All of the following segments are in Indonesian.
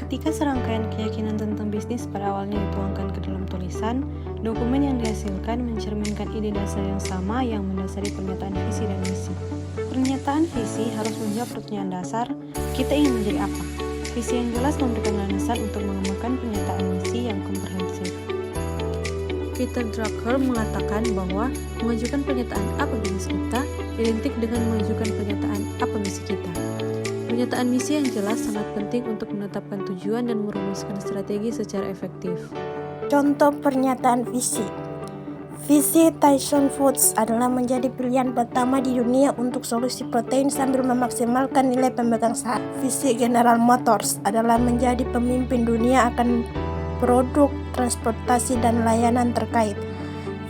Ketika serangkaian keyakinan tentang bisnis pada awalnya dituangkan ke dalam tulisan, dokumen yang dihasilkan mencerminkan ide dasar yang sama yang mendasari pernyataan visi dan misi. Pernyataan visi harus menjawab pertanyaan dasar, kita ingin menjadi apa? Visi yang jelas memberikan landasan untuk mengembangkan pernyataan misi yang komprehensif. Peter Drucker mengatakan bahwa mengajukan pernyataan apa bisnis kita identik dengan mengajukan pernyataan apa misi kita. Pernyataan misi yang jelas sangat penting untuk menetapkan tujuan dan merumuskan strategi secara efektif. Contoh pernyataan visi. Visi Tyson Foods adalah menjadi pilihan pertama di dunia untuk solusi protein sambil memaksimalkan nilai pemegang saham. Visi General Motors adalah menjadi pemimpin dunia akan produk, transportasi, dan layanan terkait.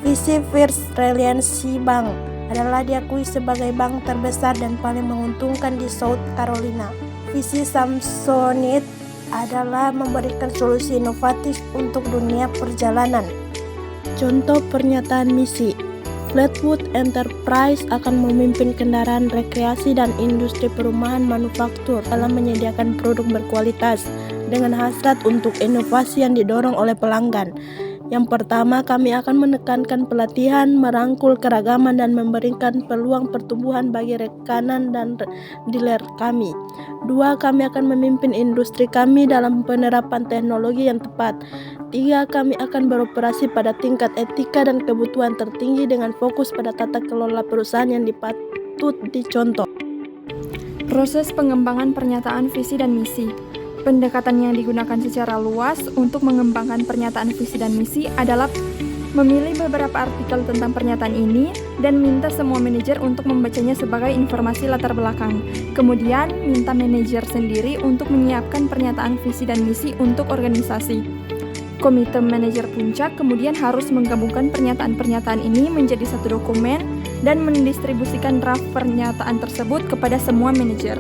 Visi First Reliance Bank adalah diakui sebagai bank terbesar dan paling menguntungkan di South Carolina. Visi Samsonite adalah memberikan solusi inovatif untuk dunia perjalanan. Contoh pernyataan misi. Fleetwood Enterprise akan memimpin kendaraan rekreasi dan industri perumahan manufaktur dalam menyediakan produk berkualitas dengan hasrat untuk inovasi yang didorong oleh pelanggan. Yang pertama, kami akan menekankan pelatihan, merangkul keragaman, dan memberikan peluang pertumbuhan bagi rekanan dan dealer kami. 2. Kami akan memimpin industri kami dalam penerapan teknologi yang tepat. 3. Kami akan beroperasi pada tingkat etika dan kebutuhan tertinggi dengan fokus pada tata kelola perusahaan yang patut dicontoh. Proses pengembangan pernyataan visi dan misi. Pendekatan yang digunakan secara luas untuk mengembangkan pernyataan visi dan misi adalah memilih beberapa artikel tentang pernyataan ini dan minta semua manajer untuk membacanya sebagai informasi latar belakang. Kemudian, minta manajer sendiri untuk menyiapkan pernyataan visi dan misi untuk organisasi. Komite manajer puncak kemudian harus menggabungkan pernyataan-pernyataan ini menjadi satu dokumen dan mendistribusikan draft pernyataan tersebut kepada semua manajer.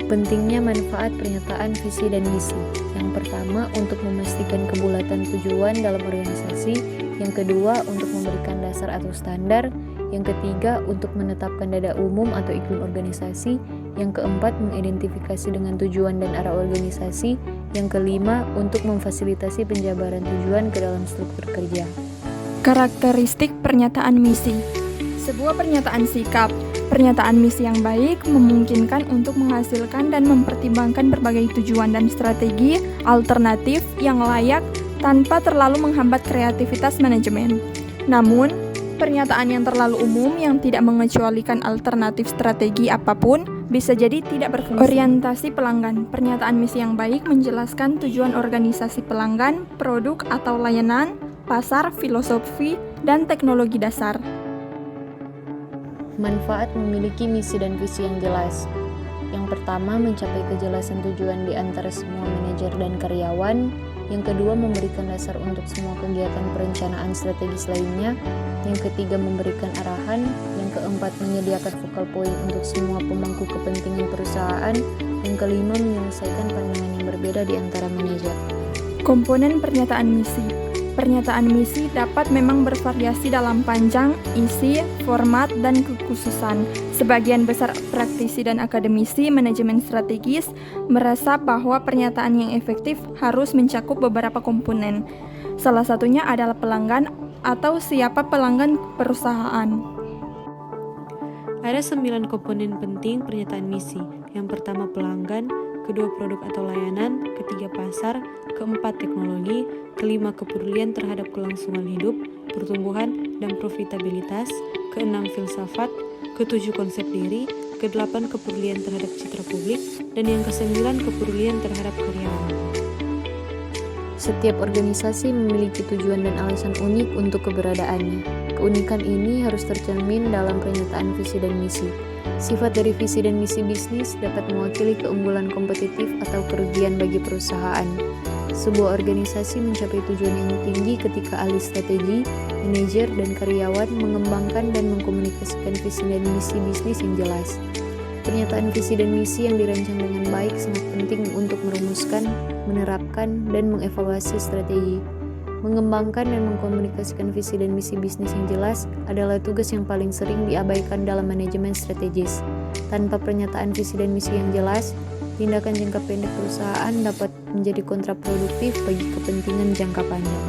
Pentingnya manfaat pernyataan visi dan misi. Yang pertama, untuk memastikan kebulatan tujuan dalam organisasi. Yang kedua, untuk memberikan dasar atau standar. Yang ketiga, untuk menetapkan dada umum atau iklim organisasi. Yang keempat, mengidentifikasi dengan tujuan dan arah organisasi. Yang kelima, untuk memfasilitasi penjabaran tujuan ke dalam struktur kerja. Karakteristik pernyataan misi. Sebuah pernyataan sikap. Pernyataan misi yang baik memungkinkan untuk menghasilkan dan mempertimbangkan berbagai tujuan dan strategi alternatif yang layak tanpa terlalu menghambat kreativitas manajemen. Namun, pernyataan yang terlalu umum yang tidak mengecualikan alternatif strategi apapun bisa jadi tidak berfungsi. Orientasi pelanggan. Pernyataan misi yang baik menjelaskan tujuan organisasi pelanggan, produk atau layanan, pasar, filosofi, dan teknologi dasar. Manfaat memiliki misi dan visi yang jelas. Yang pertama, mencapai kejelasan tujuan di antara semua manajer dan karyawan. Yang kedua, memberikan dasar untuk semua kegiatan perencanaan strategis lainnya. Yang ketiga, memberikan arahan. Yang keempat, menyediakan focal point untuk semua pemangku kepentingan perusahaan. Yang kelima, menyelesaikan pandangan yang berbeda di antara manajer. Komponen pernyataan misi. Pernyataan misi dapat memang bervariasi dalam panjang, isi, format, dan kekhususan. Sebagian besar praktisi dan akademisi manajemen strategis merasa bahwa pernyataan yang efektif harus mencakup beberapa komponen. Salah satunya adalah pelanggan atau siapa pelanggan perusahaan. Ada 9 komponen penting pernyataan misi. Yang pertama pelanggan, kedua produk atau layanan, ketiga pasar, keempat teknologi, kelima kepedulian terhadap kelangsungan hidup, pertumbuhan, dan profitabilitas, keenam filsafat, ketujuh konsep diri, kedelapan kepedulian terhadap citra publik, dan yang kesembilan kepedulian terhadap karyawan. Setiap organisasi memiliki tujuan dan alasan unik untuk keberadaannya. Keunikan ini harus tercermin dalam pernyataan visi dan misi. Sifat dari visi dan misi bisnis dapat mewakili keunggulan kompetitif atau kerugian bagi perusahaan. Sebuah organisasi mencapai tujuan yang tinggi ketika ahli strategi, manajer, dan karyawan mengembangkan dan mengkomunikasikan visi dan misi bisnis yang jelas. Pernyataan visi dan misi yang dirancang dengan baik sangat penting untuk merumuskan, menerapkan, dan mengevaluasi strategi. Mengembangkan dan mengkomunikasikan visi dan misi bisnis yang jelas adalah tugas yang paling sering diabaikan dalam manajemen strategis. Tanpa pernyataan visi dan misi yang jelas, Tindakan jangka pendek perusahaan dapat menjadi kontraproduktif bagi kepentingan jangka panjang.